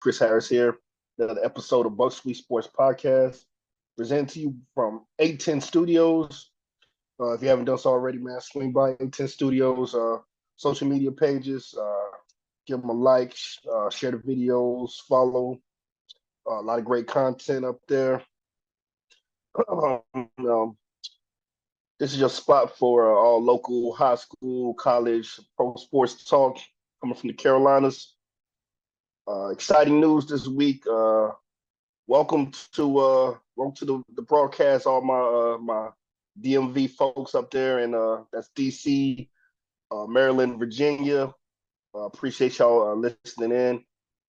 Chris Harris here. Another episode of Buck Sweet Sports Podcast, presented to you from 810 Studios. If you haven't done so already, man, swing by 810 Studios social media pages. Give them a like, share the videos, follow. A lot of great content up there. This is your spot for all local high school, college, pro sports talk coming from the Carolinas. Exciting news this week. Welcome to the broadcast, all my DMV folks up there, and that's DC, Maryland, Virginia. Appreciate y'all listening in,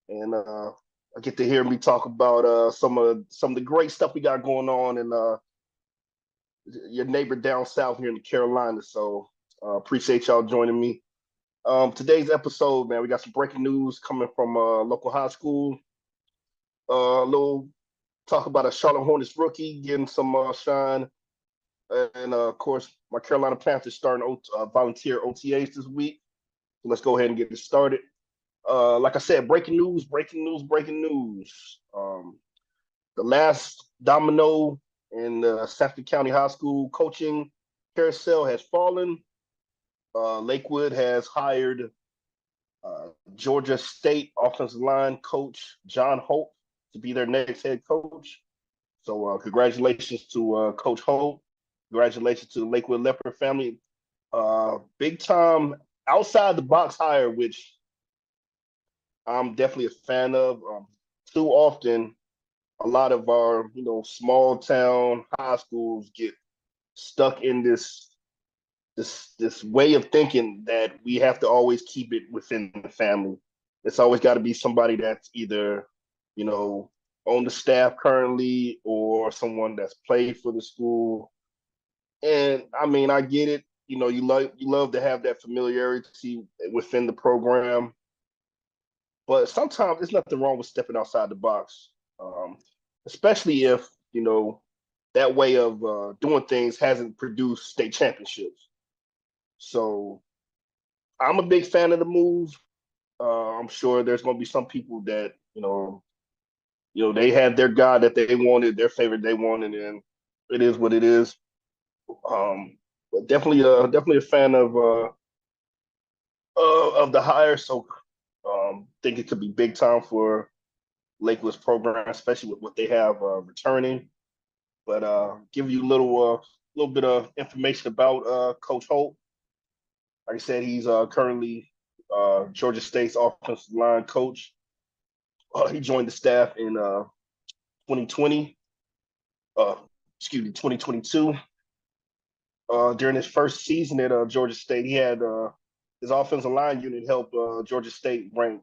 and I get to hear me talk about some of the great stuff we got going on in your neighbor down south here in the Carolinas. So appreciate y'all joining me. Today's episode, man, we got some breaking news coming from local high school. A little talk about a Charlotte Hornets rookie getting some shine, and of course, my Carolina Panthers starting volunteer OTAs this week. So let's go ahead and get it started. Like I said, breaking news. The last domino in the Safety County High School coaching carousel has fallen. Lakewood has hired Georgia State offensive line coach John Holt to be their next head coach. So congratulations to Coach Holt. Congratulations to the Lakewood Leopard family. Big time outside the box hire, which I'm definitely a fan of. Too often, a lot of our small town high schools get stuck in this way of thinking that we have to always keep it within the family. It's always got to be somebody that's either, on the staff currently or someone that's played for the school. And I mean, I get it. You love to have that familiarity within the program, but sometimes there's nothing wrong with stepping outside the box, especially if that way of doing things hasn't produced state championships. So I'm a big fan of the move. I'm sure there's going to be some people that they had their guy that they wanted, their favorite they wanted, and it is what it is. But definitely a fan of the hire. So think it could be big time for Lakewood's program, especially with what they have returning. But give you a little bit of information about Coach Holt. Like I said, he's currently Georgia State's offensive line coach. He joined the staff in 2020, 2022. During his first season at Georgia State, he had his offensive line unit help Georgia State rank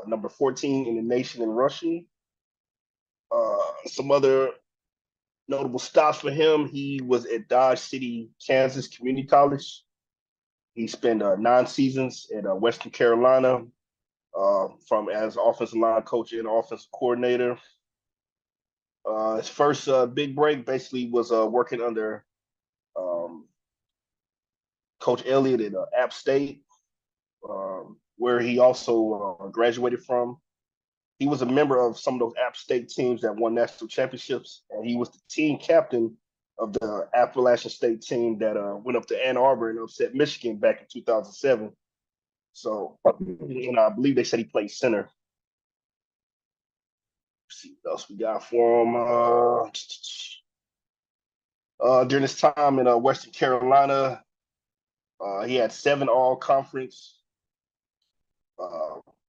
number 14 in the nation in rushing. Some other notable stops for him: he was at Dodge City, Kansas Community College. He spent 9 seasons at Western Carolina, from as offensive line coach and offensive coordinator. His first big break basically was working under Coach Elliott at App State, where he also graduated from. He was a member of some of those App State teams that won national championships, and he was the team captain of the Appalachian State team that went up to Ann Arbor and upset Michigan back in 2007. So, I believe they said he played center. Let's see what else we got for him. During his time in Western Carolina, he had 7 all-conference,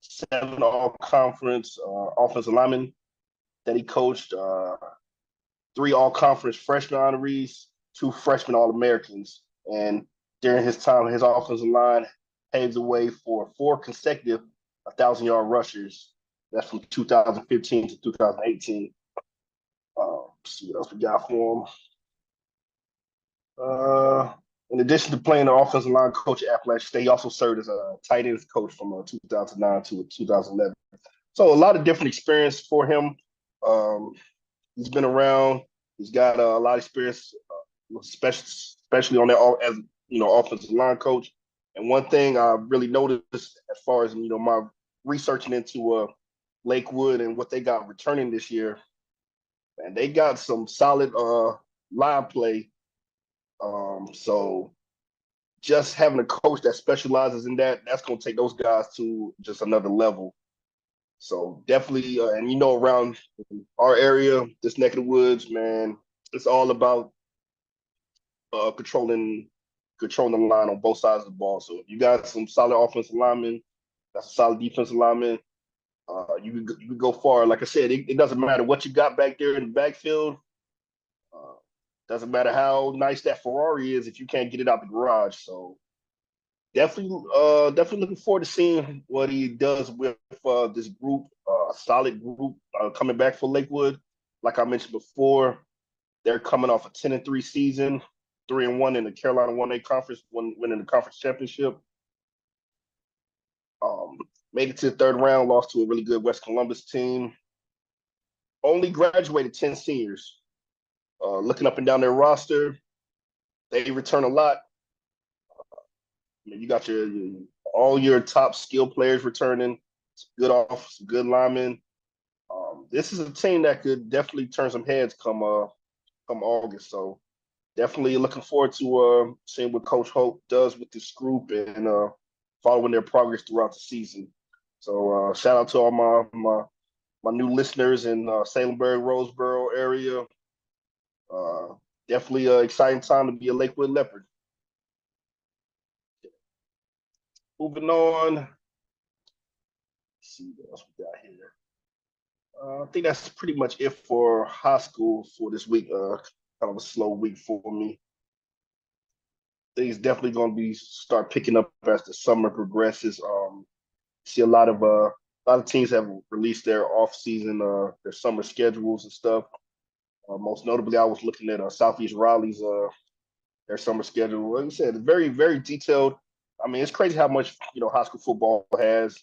7 all-conference offensive linemen that he coached. 3 all-conference freshman honorees, 2 freshman All-Americans. And during his time, his offensive line paved the way for 4 consecutive 1,000-yard rushers. That's from 2015 to 2018. See what else we got for him. In addition to playing the offensive line coach at Appalachian State, he also served as a tight ends coach from 2009 to 2011. So a lot of different experience for him. He's been around. He's got a lot of experience, especially on that as offensive line coach. And one thing I really noticed as far as my researching into Lakewood and what they got returning this year, and they got some solid line play. So just having a coach that specializes in that, that's going to take those guys to just another level. So definitely, and around our area, this neck of the woods, man, it's all about controlling the line on both sides of the ball. So if you got some solid offensive linemen, that's a solid defensive lineman. You can go far. Like I said, it doesn't matter what you got back there in the backfield. Uh, doesn't matter how nice that Ferrari is if you can't get it out the garage. So definitely looking forward to seeing what he does with this group, solid group coming back for Lakewood. Like I mentioned before, they're coming off a 10-3 season, 3-1 in the Carolina 1A conference, winning the conference championship. Um, Made it to the third round, lost to a really good West Columbus team. Only graduated 10 seniors. Looking up and down their roster, they return a lot. You got all your top skill players returning, some good linemen. This is a team that could definitely turn some heads come August. So definitely looking forward to seeing what Coach Hope does with this group and following their progress throughout the season. So shout out to all my new listeners in Salemburg, Roseboro area. Uh, Definitely an exciting time to be a Lakewood Leopard. Moving on. Let's see what else we got here. I think that's pretty much it for high school for this week. Kind of a slow week for me. Things definitely going to be start picking up as the summer progresses. See a lot of teams have released their off season, their summer schedules and stuff. Most notably, I was looking at Southeast Raleigh's their summer schedule. Like I said, it's very very detailed. I mean, it's crazy how much high school football has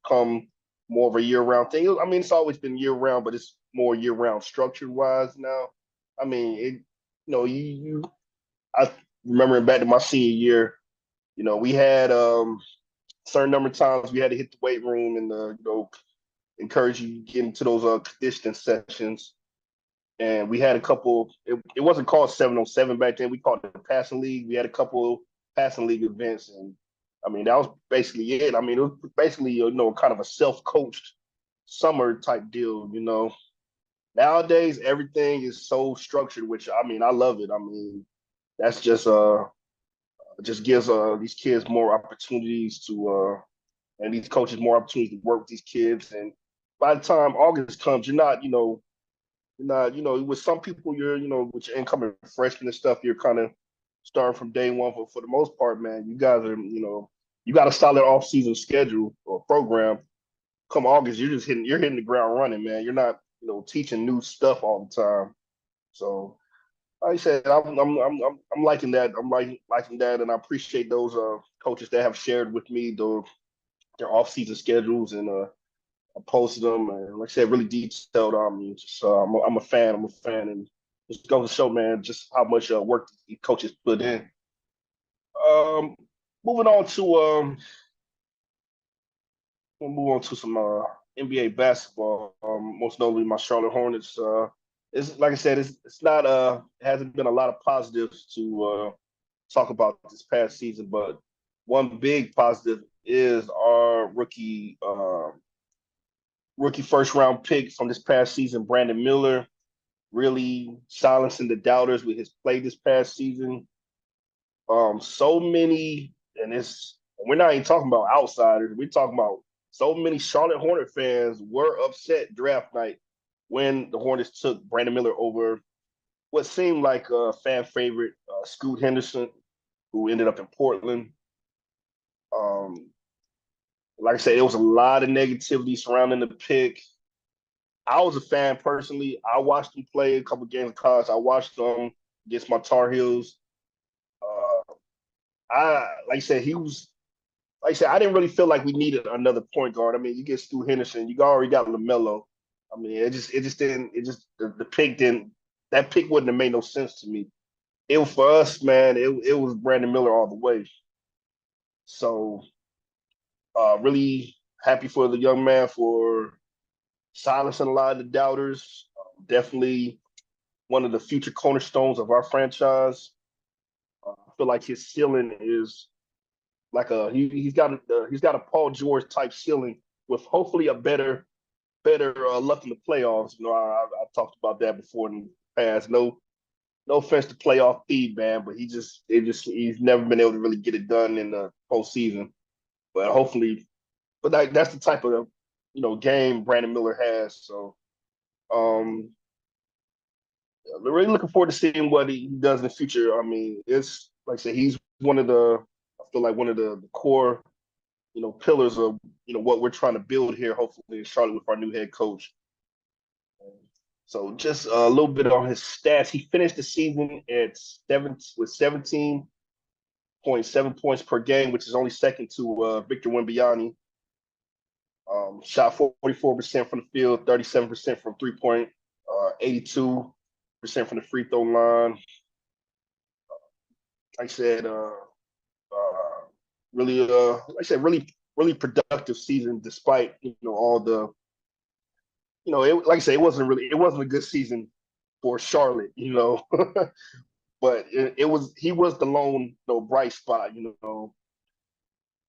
come more of a year round thing. I mean, it's always been year round, but it's more year round structure wise now. I mean, I remembering back to my senior year. We had certain number of times we had to hit the weight room and encourage you to get into those conditioning sessions. And we had a couple. It wasn't called 7-on-7 back then. We called it the passing league. We had a couple passing league events, and I mean that was basically it. I mean it was basically kind of a self-coached summer type deal. Nowadays everything is so structured, which I mean I love it. I mean that's just gives these kids more opportunities to and these coaches more opportunities to work with these kids. And by the time August comes, with some people, with your incoming freshmen and stuff, you're kind of starting from day one. For the most part, man, you guys are, you got a solid off-season schedule or program. Come August, you're hitting the ground running, man. You're not, teaching new stuff all the time. So, like I said, I'm liking that. I'm liking that, and I appreciate those coaches that have shared with me their off-season schedules and I posted them, and like I said, really detailed on me. Just I'm a fan. I'm a fan, and just goes to show, man, just how much work the coaches put in. Um, moving on to we'll move on to some NBA basketball. Most notably, my Charlotte Hornets. It's like I said, it's not it hasn't been a lot of positives to talk about this past season, but one big positive is our rookie first round pick from this past season, Brandon Miller, really silencing the doubters with his play this past season. So many, and we're not even talking about outsiders. We're talking about so many Charlotte Hornet fans were upset draft night when the Hornets took Brandon Miller over what seemed like a fan favorite, Scoot Henderson, who ended up in Portland. Um, like I said, there was a lot of negativity surrounding the pick. I was a fan personally. I watched him play a couple games of college. I watched him against my Tar Heels. Uh, I like I said, he was like I said, I didn't really feel like we needed another point guard. I mean, you get Stu Henderson, you already got LaMelo. I mean, it just didn't it just the pick didn't that pick wouldn't have made no sense to me. It was for us, man. It was Brandon Miller all the way. So really happy for the young man for silencing a lot of the doubters. Definitely one of the future cornerstones of our franchise. I feel like his ceiling is like he's got a Paul George type ceiling with hopefully a better luck in the playoffs. I've talked about that before in the past. No offense to playoff feed, man, but he's never been able to really get it done in the postseason. But hopefully, that's the type of game Brandon Miller has. So um, we're really looking forward to seeing what he does in the future. I mean, it's like I said, he's one of the I feel like one of the core pillars of what we're trying to build here. Hopefully in Charlotte with our new head coach. So just a little bit on his stats. He finished the season at 17.7 points per game, which is only second to Victor Wembanyama. Shot 44% from the field, 37% from 3-point, 82% from the free throw line. Like I said, really, like I said, really productive season despite all the like I say, it wasn't a good season for Charlotte, but he was the lone bright spot,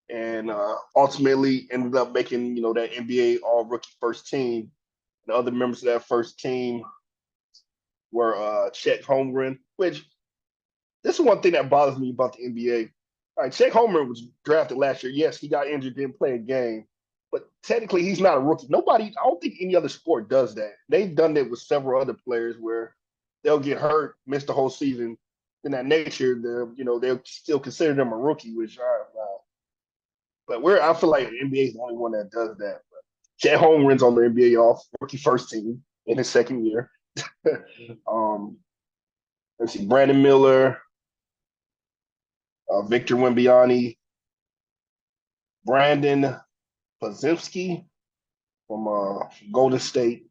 and ultimately ended up making that NBA All Rookie first team. The other members of that first team were Chet Holmgren, which this is one thing that bothers me about the NBA. All right, Chet Holmgren was drafted last year. Yes, he got injured, didn't play a game, but technically he's not a rookie. I don't think any other sport does that. They've done it with several other players where they'll get hurt, miss the whole season. Then that next year, they'll still consider them a rookie, which but I feel like the NBA is the only one that does that. But Chet Holmgren's on the NBA All Rookie first team in his second year. um, let's see, Brandon Miller, Victor Wembanyama, Brandon Podziemski from Golden State,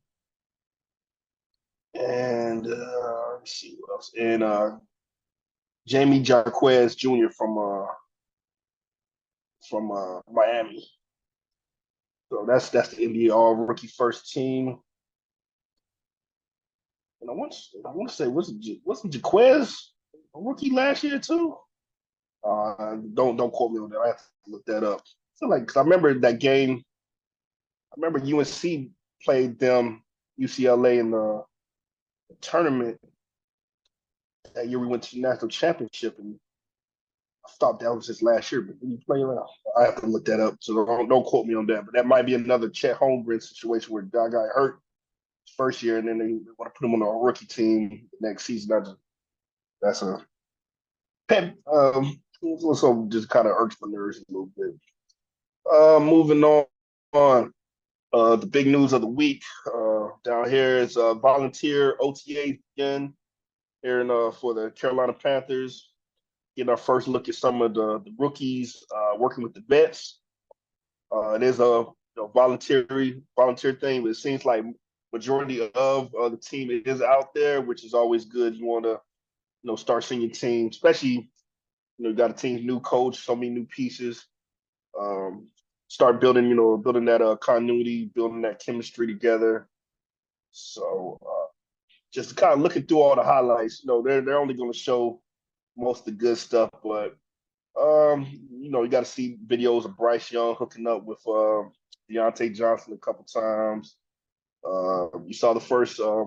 and let's see what else, and Jamie Jarquez Jr. from Miami. So that's the NBA All Rookie first team. And I want to say wasn't Jaquez a rookie last year too? Don't quote me on that. I have to look that up. So cause I remember that game. I remember UNC played them UCLA in the tournament that year. We went to the national championship, and I thought that was just last year. But you play around, I have to look that up. So don't quote me on that. But that might be another Chet Holmgren situation where the guy got hurt first year, and then they want to put him on a rookie team next season. That's a pet. Also just kind of irks my nerves a little bit. Moving on. The big news of the week down here is volunteer OTA again here for the Carolina Panthers. Getting our first look at some of the rookies working with the vets. It is a volunteer thing, but it seems like majority of the team is out there, which is always good. You want to start seeing your team, especially you got a team's new coach, so many new pieces. Start building that continuity, building that chemistry together. So just kind of looking through all the highlights, they're only going to show most of the good stuff, but you got to see videos of Bryce Young hooking up with Deontay Johnson a couple times. You saw the first our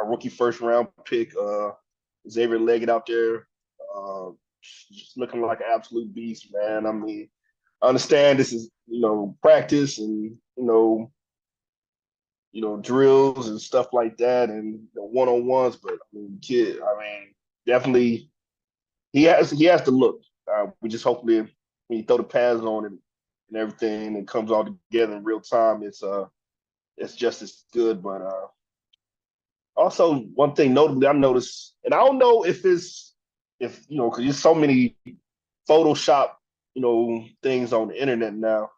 rookie first round pick, Xavier Leggett out there, just looking like an absolute beast, man. I mean, I understand this is practice and drills and stuff like that and one-on-ones, but definitely he has to look. We just hopefully when you throw the pads on and everything and it comes all together in real time, it's just as good. But also one thing notably I noticed, and I don't know if because there's so many Photoshop things on the internet now.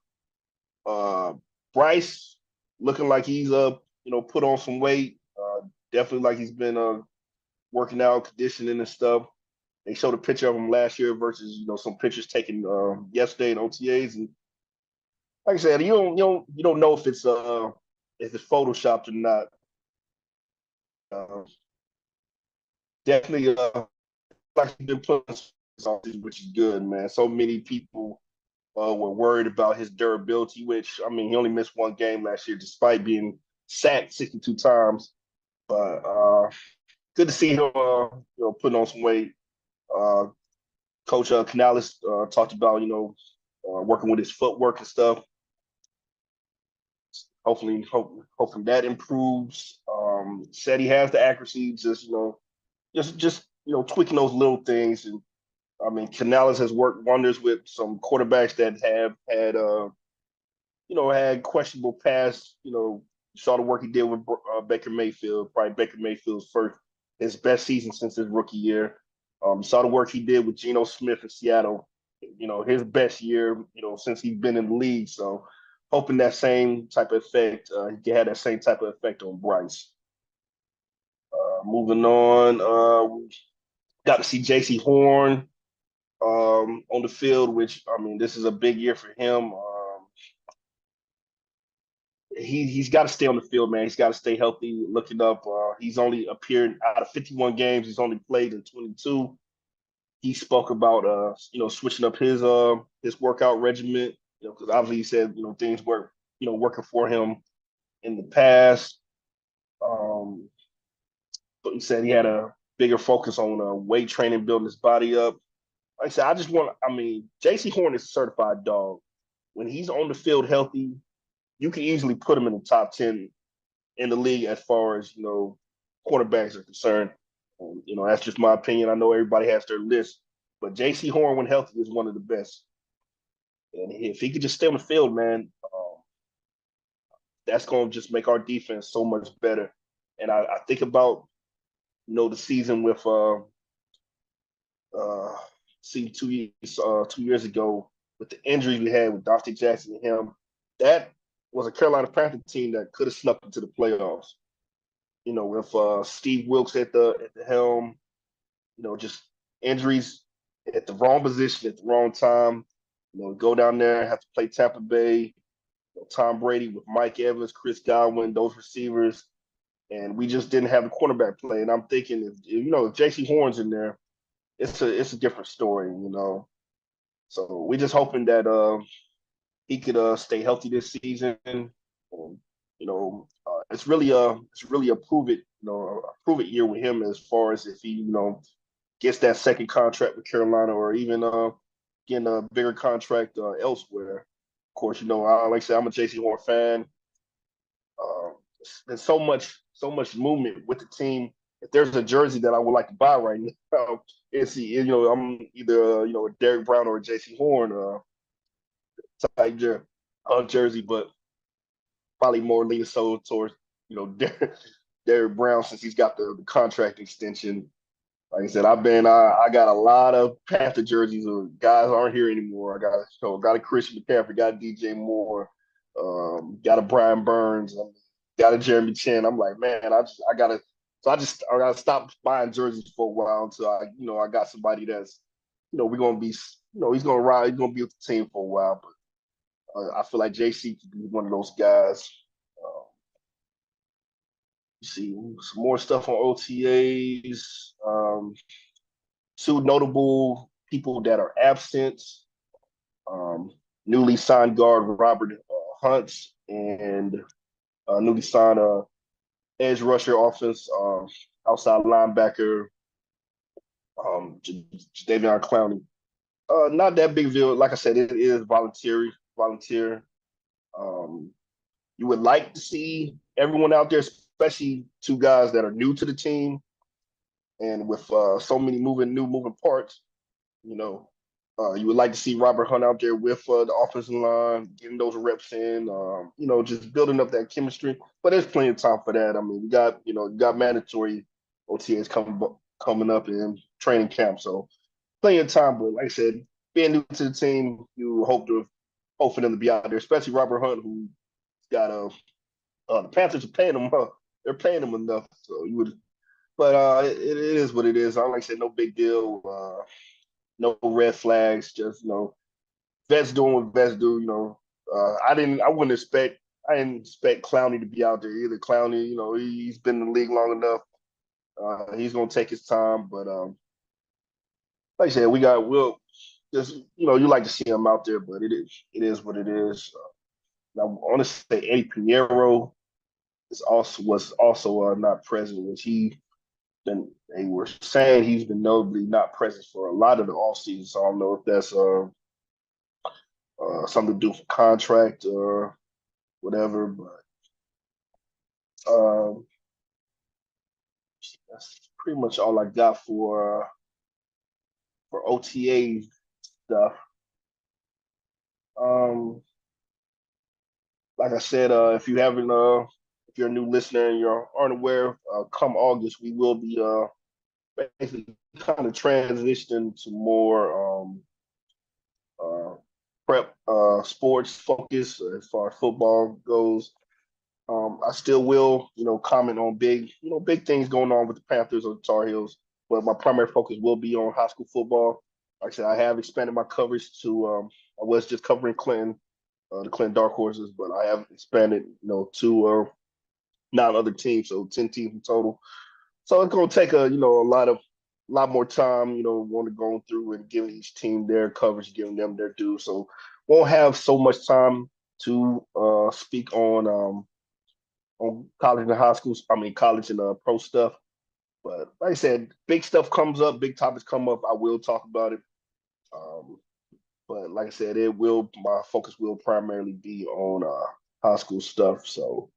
Bryce looking like he's put on some weight. Definitely like he's been working out, conditioning and stuff. They showed a picture of him last year versus some pictures taken yesterday in OTAs, and like I said, you don't know if if it's photoshopped or not. Uh, Definitely, like he's been putting on, which is good, man. So many people were worried about his durability, which I mean, he only missed one game last year, despite being sacked 62 times. But good to see him, putting on some weight. Uh, Coach Canales talked about, working with his footwork and stuff. Hopefully that improves. Said he has the accuracy, just tweaking those little things. And I mean, Canales has worked wonders with some quarterbacks that have had questionable past. Saw the work he did with Baker Mayfield. Probably Baker Mayfield's his best season since his rookie year. Saw the work he did with Geno Smith in Seattle. His best year, since he's been in the league. So hoping that same type of effect, he can have that same type of effect on Bryce. Moving on, got to see J.C. Horn on the field, which I mean, this is a big year for him. He's got to stay on the field, man. He's got to stay healthy. Looking up, he's only appeared out of 51 games. He's only played in 22. He spoke about switching up his workout regimen. Because obviously he said things were working for him in the past. But he said he had a bigger focus on weight training, building his body up. Like I said, I mean, J.C. Horn is a certified dog. When he's on the field healthy, you can easily put him in the top 10 in the league as far as, quarterbacks are concerned. That's just my opinion. I know everybody has their list, but J.C. Horn, when healthy, is one of the best. And if he could just stay on the field, man, that's going to just make our defense so much better. And I think about, the season with uh, see 2 years ago with the injuries we had with Dante Jackson and him. That was a Carolina Panther team that could have snuck into the playoffs. With Steve Wilks at the helm, just injuries at the wrong position at the wrong time. Go down there, have to play Tampa Bay, Tom Brady with Mike Evans, Chris Godwin, those receivers, and we just didn't have the cornerback play. And I'm thinking, if J.C. Horn's in there, it's a different story. So we just hoping that he could stay healthy this season. And, it's really a prove it year with him as far as if he gets that second contract with Carolina or even getting a bigger contract elsewhere. Of course, like I said, I'm a J.C. Horn fan. There's so much movement with the team. If there's a jersey that I would like to buy right now, I'm either a Derek Brown or a J.C. Horn type jersey, but probably more leaning so towards Derek Brown since he's got the contract extension. Like I said, I got a lot of Panther jerseys of guys aren't here anymore. I got a Christian McCaffrey, got a DJ Moore, got a Brian Burns, got a Jeremy Chin. I'm like, man, I gotta stop buying jerseys for a while until I got somebody that's, we're gonna be, he's gonna be with the team for a while. But I feel like JC could be one of those guys. See some more stuff on OTAs. Two notable people that are absent. Um, Newly signed guard Robert Hunt and newly signed edge rusher offense outside linebacker Davion Clowney. Not that big deal. Like I said, it is volunteer. Um, you would like to see everyone out there, especially two guys that are new to the team, and with so many moving parts. You would like to see Robert Hunt out there with the offensive line, getting those reps in, just building up that chemistry. But there's plenty of time for that. I mean, we got mandatory OTAs coming up in training camp, so plenty of time. But like I said, being new to the team, you hope for them to be out there, especially Robert Hunt, who got the Panthers are paying him. They're paying him enough, so you would. But it is what it is. I like I said, no big deal. No red flags. Just vets doing what vets do. I wouldn't expect I didn't expect Clowney to be out there either. Clowney, he's been in the league long enough. He's gonna take his time, but like I said, we'll just you like to see him out there, but it is what it is. Now, I want to say Eddie Pinheiro was also not present, which they were saying he's been notably not present for a lot of the off season. So I don't know if that's something to do for contract or whatever, but um, that's pretty much all I got for OTA stuff. Um, like I said, if you're a new listener and you aren't aware, come August we will be basically kind of transitioning to more uh, prep sports focus as far as football goes. I still will, comment on big things going on with the Panthers or the Tar Heels, but my primary focus will be on high school football. Like I said, I have expanded my coverage to. I was just covering Clinton, the Clinton Dark Horses, but I have expanded, to 9 other teams, so 10 teams in total. So it's going to take a lot more time, want to go through and giving each team their coverage, giving them their due. So won't have so much time to speak on college and high schools. I mean, college and pro stuff. But like I said, big stuff comes up, big topics come up. I will talk about it. Um, but like I said, my focus will primarily be on high school stuff. So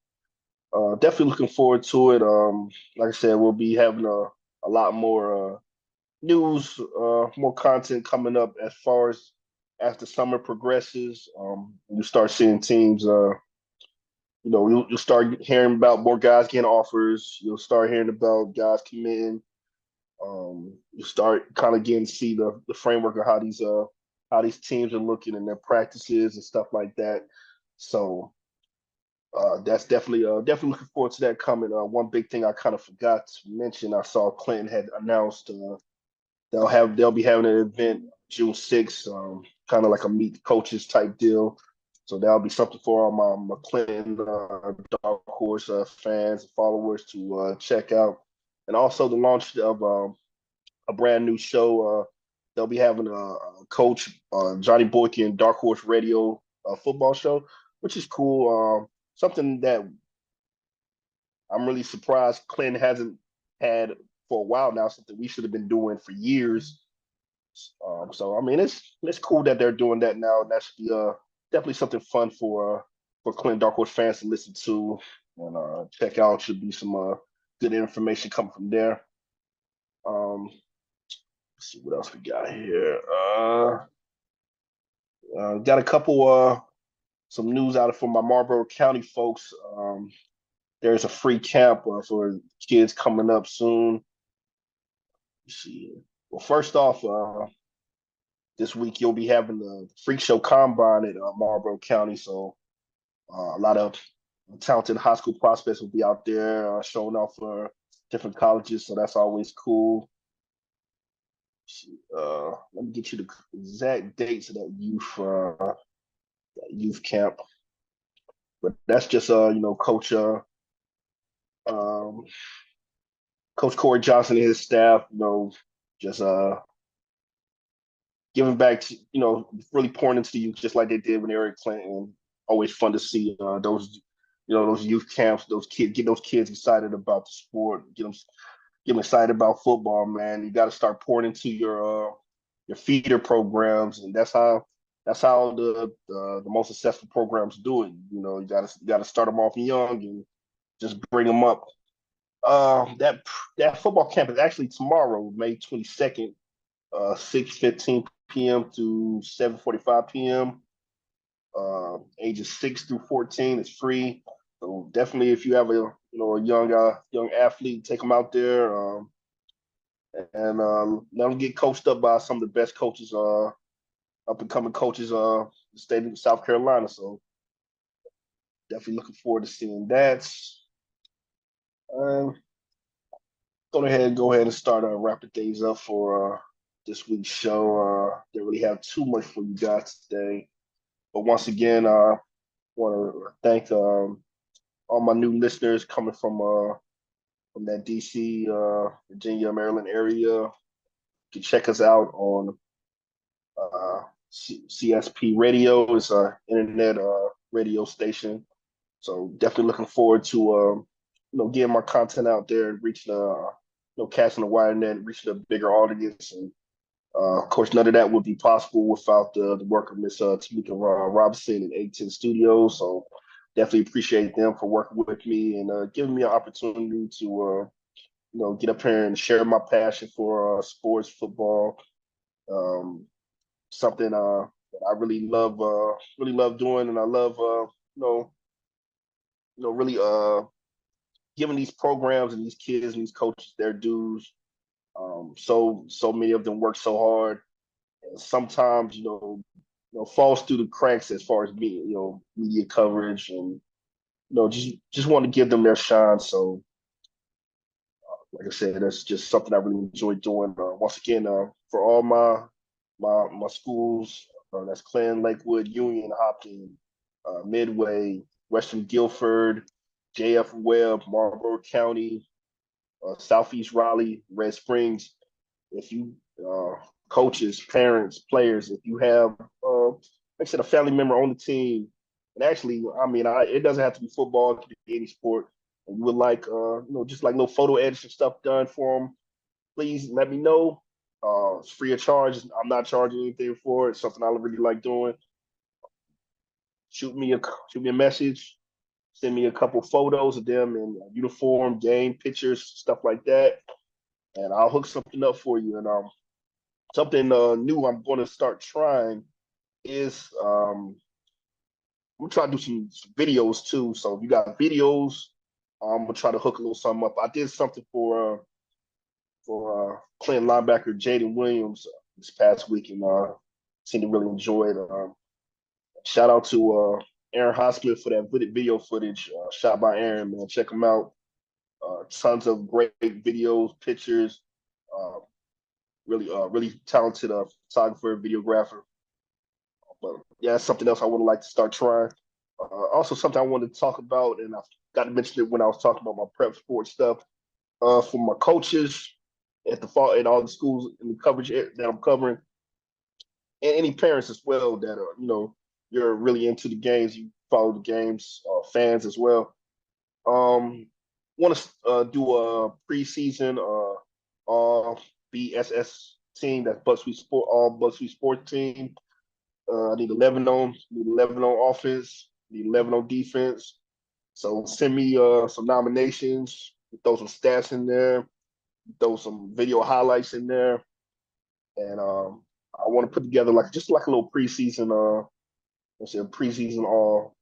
definitely looking forward to it. Like I said, we'll be having a lot more news, more content coming up as the summer progresses. You start seeing teams. You'll start hearing about more guys getting offers. You'll start hearing about guys committing. You start kind of getting to see the framework of how these teams are looking in their practices and stuff like that. So that's definitely looking forward to that coming. One big thing I kind of forgot to mention, I saw Clinton had announced they'll be having an event June 6th, kind of like a meet the coaches type deal. So that'll be something for all my Clinton Dark Horse fans and followers to check out, and also the launch of a brand new show. They'll be having a coach Johnny Boykin Dark Horse Radio football show, which is cool. Something that I'm really surprised Clinton hasn't had for a while now. Something we should have been doing for years. So I mean, it's cool that they're doing that now. That should be definitely something fun for Clinton Dark Horse fans to listen to and check out. Should be some good information coming from there. Let's see what else we got here. Got a couple some news out from my Marlboro County folks. There's a free camp for kids coming up soon. Let's see. Well, first off, this week you'll be having the Freak Show Combine at Marlboro County. So a lot of talented high school prospects will be out there showing off for different colleges. So that's always cool. Let me get you the exact dates of that youth camp. But that's just um, Coach Corey Johnson and his staff, just giving back to, really pouring into the youth just like they did when Eric Clinton. Always fun to see those youth camps, those kids, get those kids excited about the sport, get them excited about football, man. You got to start pouring into your feeder programs, and that's how the most successful programs do it. You got to start them off young and just bring them up. That football camp is actually tomorrow, May 22nd, 6:15 p.m. to 7:45 p.m. Ages 6 through 14 is free. So definitely, if you have a young athlete, take them out there and let them get coached up by some of the best coaches, up and coming coaches, the state of South Carolina. So definitely looking forward to seeing that. Um, go ahead and start wrapping things up for this week's show. Didn't really have too much for you guys today, but once again, Want to thank all my new listeners coming from that DC, Virginia, Maryland area. You can check us out on CSP Radio. It's our internet radio station. So definitely looking forward to getting my content out there and reaching casting the wide net, reaching a bigger audience. And of course, none of that would be possible without the work of Miss Tamika Robinson and 810 Studios. So definitely appreciate them for working with me and giving me an opportunity to get up here and share my passion for sports, football, um, something that I really love doing, and I love really giving these programs and these kids and these coaches their dues. So many of them work so hard, and sometimes falls through the cracks as far as media coverage, and just want to give them their shine. So like I said, that's just something I really enjoy doing. Once again, for all my schools, that's Clan, Lakewood, Union, Hopkins, Midway, Western Guilford, JF Webb, Marlborough County, Southeast Raleigh, Red Springs. If you coaches, parents, players, if you have, like I said, a family member on the team, and actually, I mean, it doesn't have to be football; it could be any sport. And you would like, just like little photo edits and stuff done for them, please let me know. It's free of charge. I'm not charging anything for it. It's something I really like doing. Shoot me a message. Send me a couple photos of them in uniform, game pictures, stuff like that, and I'll hook something up for you. And something new I'm going to start trying is I'm gonna try to do some videos too. So if you got videos, I'm gonna try to hook a little something up. I did something for Clinton linebacker Jaden Williams this past week, and seemed to really enjoy it. Shout out to Aaron Hosmer for that video footage shot by Aaron. Man, check him out. Tons of great videos, pictures. Uh, really talented photographer, videographer. But yeah, that's something else I would like to start trying. Also, something I wanted to talk about, and I got to mention it when I was talking about my prep sports stuff. For my coaches at the fall at all the schools in the coverage that I'm covering, and any parents as well that are you're really into the games, you follow the games, fans as well. Want to do a preseason all BSS team, that's Buzzfeed Sport, all Buzzfeed Sports team. I need 11 on offense, need 11 on defense. So send me some nominations, throw some stats in there, throw some video highlights in there, and I want to put together like a little preseason, let's say a preseason all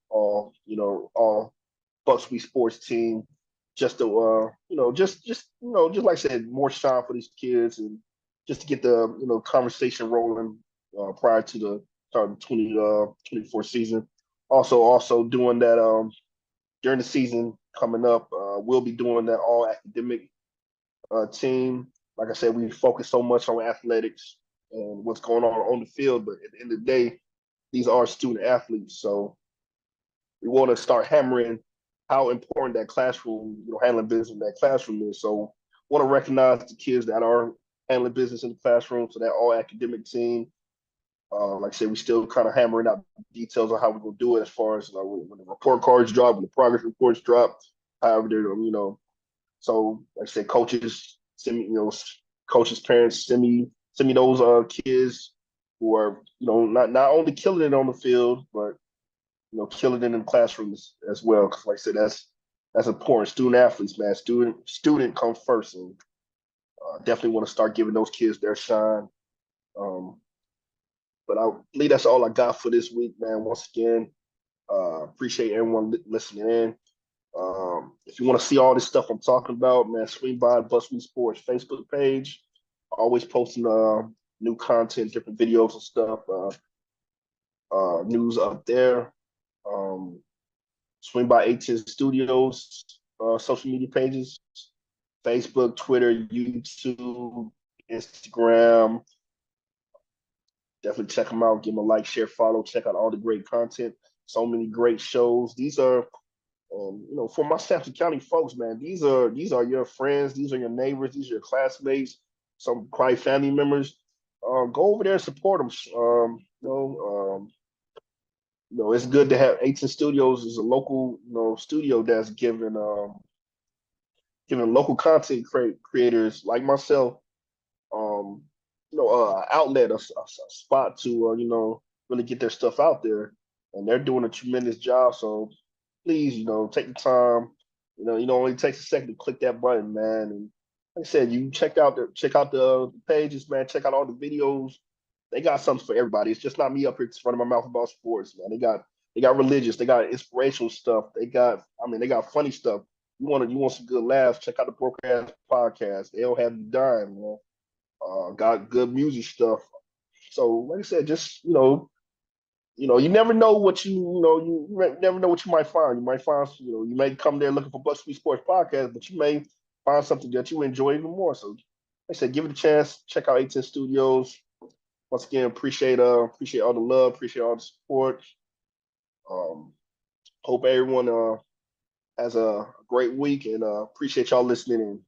Bucksby sports team, just to just like I said, more shine for these kids, and just to get the conversation rolling prior to the start of the 2024 season. Also doing that during the season coming up, we'll be doing that all academic team. Like I said, we focus so much on athletics and what's going on the field, but at the end of the day, these are student athletes. So we want to start hammering how important that classroom, handling business in that classroom is. So want to recognize the kids that are handling business in the classroom. So that all academic team, like I said, we still kind of hammering out details on how we're gonna do it as far as when the report cards drop, when the progress reports drop, however they're. So like I said, coaches send me, coaches, parents send me those kids who are not only killing it on the field, but killing it in the classrooms as well. Because like I said, that's important. Student athletes, man. Student comes first, and definitely want to start giving those kids their shine. Um, but I believe that's all I got for this week, man. Once again, appreciate everyone listening in. If you want to see all this stuff I'm talking about, man, swing by BuzzFeed Sports Facebook page. Always posting new content, different videos and stuff, news up there. Um, swing by 810 Studios social media pages, Facebook, Twitter, YouTube, Instagram. Definitely check them out. Give them a like, share, follow. Check out all the great content So many great shows. These are, for my Sampson County folks, man. These are your friends. These are your neighbors. These are your classmates. Some quite family members. Go over there and support them. It's good to have 18 Studios is a local, studio that's giving local content creators like myself, um, outlet, a spot to, really get their stuff out there, and they're doing a tremendous job. So please, take the time. You know, only takes a second to click that button, man. And like I said, you check out the pages, man. Check out all the videos. They got something for everybody. It's just not me up here running my mouth about sports, man. They got religious, they got inspirational stuff. They got funny stuff. You want some good laughs? Check out the Broadcast Podcast. They'll have you dying, man. Got good music stuff. So, like I said, just you never know what never know what you might find. You might find, you may come there looking for Buck Sweet Sports Podcast, but you may find something that you enjoy even more. So, like I said, give it a chance. Check out A10 Studios. Once again, appreciate all the love, appreciate all the support. Um, Hope everyone has a great week, and appreciate y'all listening in.